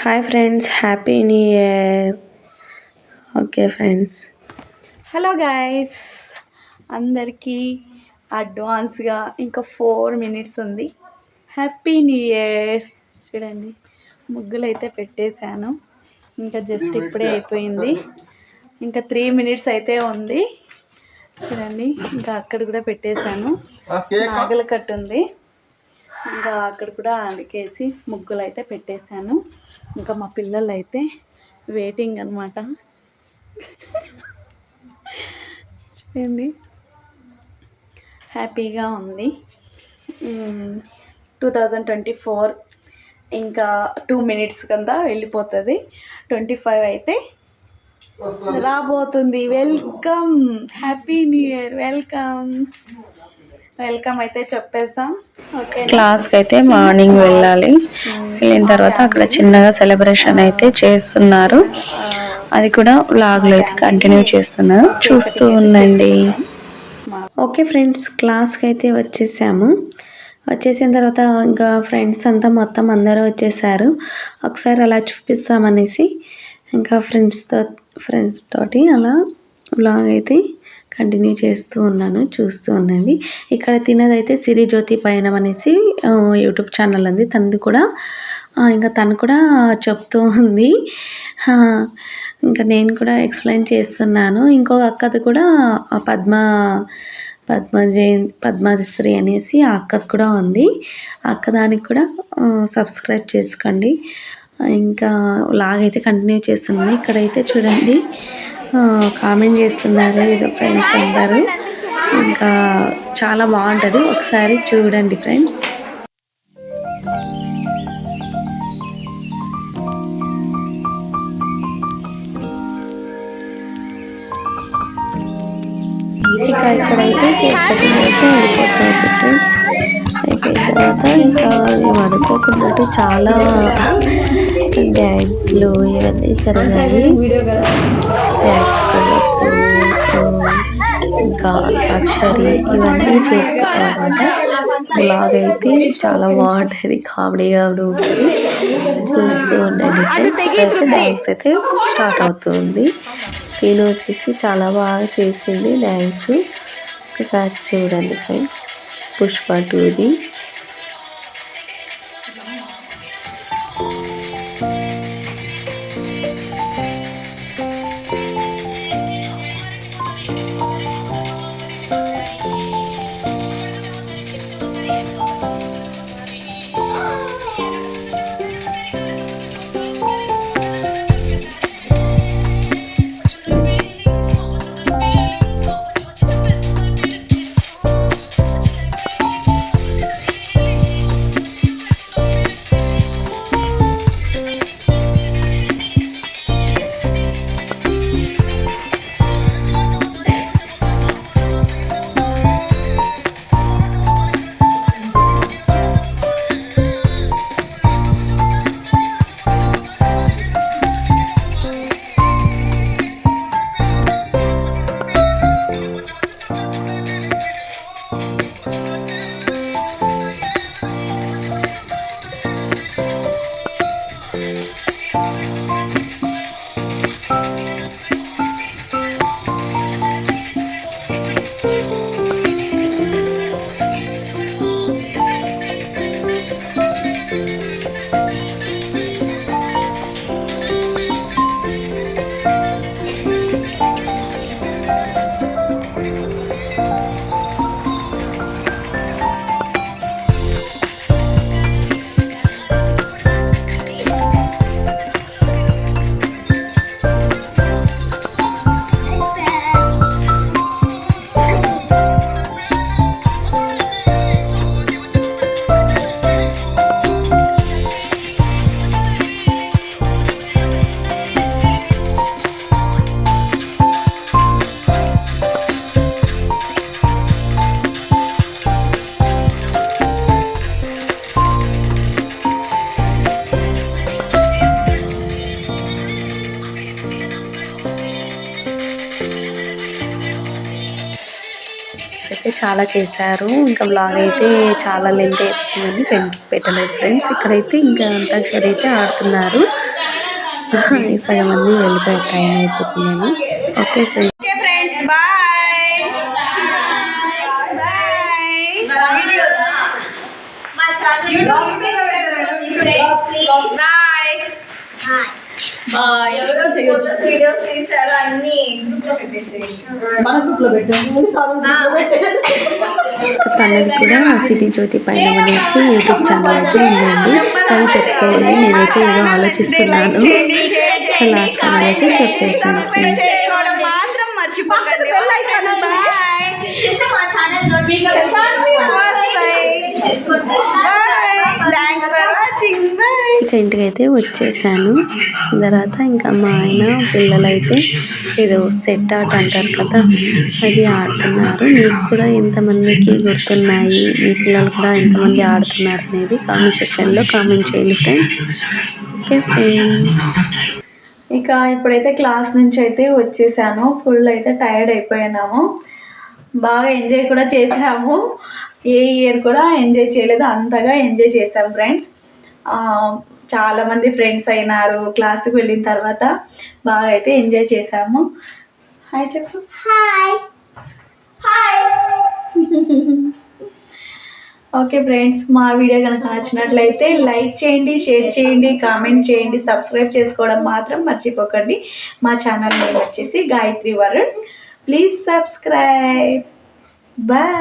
Hi friends, happy new year. Okay friends, hello guys, అందరికీ అడ్వాన్స్గా ఇంకా 4 minutes ఉంది. Happy new year. చూడండి, ముగ్గులు అయితే పెట్టేశాను. ఇంకా జస్ట్ ఇప్పుడే అయిపోయింది. ఇంకా 3 minutes అయితే ఉంది. చూడండి, ఇంకా అక్కడ కూడా పెట్టేశాను. నాగల కట్టు ఉంది, ఇంకా అక్కడ కూడా అందుకేసి ముగ్గులు అయితే పెట్టేశాను. ఇంకా మా పిల్లలు అయితే వెయిటింగ్ అనమాట. చూడండి, హ్యాపీగా ఉంది. 2024 ఇంకా 2 minutes కింద వెళ్ళిపోతుంది. 25 అయితే రాబోతుంది. Welcome, happy new year. Welcome అయితే చెప్పేసాం. ఓకే, క్లాస్కి అయితే మార్నింగ్ వెళ్ళాలి. వెళ్ళిన తర్వాత అక్కడ చిన్నగా సెలబ్రేషన్ అయితే చేస్తున్నారు. అది కూడా వ్లాగ్లో అయితే కంటిన్యూ చేస్తున్నారు, చూస్తూ ఉండండి. ఓకే ఫ్రెండ్స్, క్లాస్కి అయితే వచ్చేసిన తర్వాత ఇంకా ఫ్రెండ్స్ అంతా మొత్తం అందరూ వచ్చేసారు. ఒకసారి అలా చూపిస్తామనేసి ఇంకా ఫ్రెండ్స్ తోటి అలా వ్లాగ్ అయితే కంటిన్యూ చేస్తూ ఉన్నాను, చూస్తూ ఉండండి. ఇక్కడ తినదైతే సిరిజ్యోతి పయనం అనేసి యూట్యూబ్ ఛానల్ ఉంది, తనది కూడా. ఇంకా తను కూడా చెప్తూ ఉంది, ఇంకా నేను కూడా ఎక్స్ప్లెయిన్ చేస్తున్నాను. ఇంకొక అక్కది కూడా పద్మశ్రీ అనేసి ఆ అక్కది కూడా ఉంది. ఆ అక్క దానికి కూడా సబ్స్క్రైబ్ చేసుకోండి. ఇంకా లాగైతే కంటిన్యూ చేస్తున్నాను. ఇక్కడైతే చూడండి, కామెంట్ చేస్తున్నారు ఏదో ఫ్రెండ్స్ అందరూ. ఇంకా చాలా బాగుంటుంది, ఒకసారి చూడండి ఫ్రెండ్స్. ఇంకా ఇక్కడైతే కేక్ కటింగ్ అయితే అయిపోతుంది ఫ్రెండ్స్. అయిపోయిన తర్వాత ఇంకా మేము అనుకోకున్నట్టు చాలా డ్యాన్స్లు ఇవన్నీ జరిగాయి. డ్యాన్స్ ప్రోగ్రామ్స్, ఇంకా అక్షరి ఇవన్నీ చేసుకున్నామన్నమాట. బ్లాగ్ అయితే చాలా బాగుంటుంది, కామెడీగా ఉంటుంది, చూస్తూ ఉండండి ఫ్రెండ్స్. అయితే డ్యాన్స్ అయితే స్టార్ట్ అవుతుంది. నేను వచ్చేసి చాలా బాగా చేసింది డ్యాన్స్, ఒకసారి చూడండి ఫ్రెండ్స్. పుష్ప 2ది. అయితే చాలా చేశారు. ఇంకా బ్లాగ్ అయితే చాలా లెంత్ అయిపోతుందని పెట్టలేదు ఫ్రెండ్స్. ఇక్కడైతే ఇంకా అంతాక్షరి అయితే ఆడుతున్నారు. సగం మంది వెళ్ళిపోయే టైం అయిపోతుందని. Okay friends, okay friends, bye bye. Videos తీసారు అన్ని గ్రూప్ లో పెట్టేసి తనది కూడా సిటీ జ్యోతి పైన అనేసి యూట్యూబ్ ఛానల్ అయితే ఉందండి. తను చెప్తుంది, నేనైతే ఏదో ఆలోచిస్తున్నాను. లాస్ట్ ఫైనల్ అయితే చెప్పేసాను ఫ్రెండ్స్. చేసుకోవడం మాత్రం మర్చిపోకండి. మా ఛానల్ థ్యాంక్స్ ఫర్ వాచింగ్. ఇక ఇంటికి అయితే వచ్చేసాను. వచ్చేసిన తర్వాత ఇంకా మా ఆయన పిల్లలు అయితే ఏదో సెట్ ఆట అంటారు కదా, అది ఆడుతున్నారు. మీకు కూడా ఎంతమందికి గుర్తున్నాయి, మీ పిల్లలు కూడా ఎంతమంది ఆడుతున్నారు అనేది కామెంట్ సెక్షన్లో కామెంట్ చేయండి ఫ్రెండ్స్. ఓకే ఫ్రెండ్స్, ఇక ఇప్పుడైతే క్లాస్ నుంచి అయితే వచ్చేసాను. ఫుల్ అయితే టైర్డ్ అయిపోయినాము. బాగా ఎంజాయ్ కూడా చేసాము. ఏ ఇయర్ కూడా ఎంజాయ్ చేయలేదు, అంతగా ఎంజాయ్ చేసాం ఫ్రెండ్స్. చాలామంది ఫ్రెండ్స్ అయినారు క్లాస్కి వెళ్ళిన తర్వాత. బాగా అయితే ఎంజాయ్ చేసాము. హాయ్ చెప్పు. Hi hi. ఓకే ఫ్రెండ్స్, మా వీడియో కనుక నచ్చినట్లయితే లైక్ చేయండి, షేర్ చేయండి, కామెంట్ చేయండి, సబ్స్క్రైబ్ చేసుకోవడం మాత్రం మర్చిపోకండి. మా ఛానల్ నేమ్ వచ్చేసి Gayatri Varun. Please subscribe. Bye.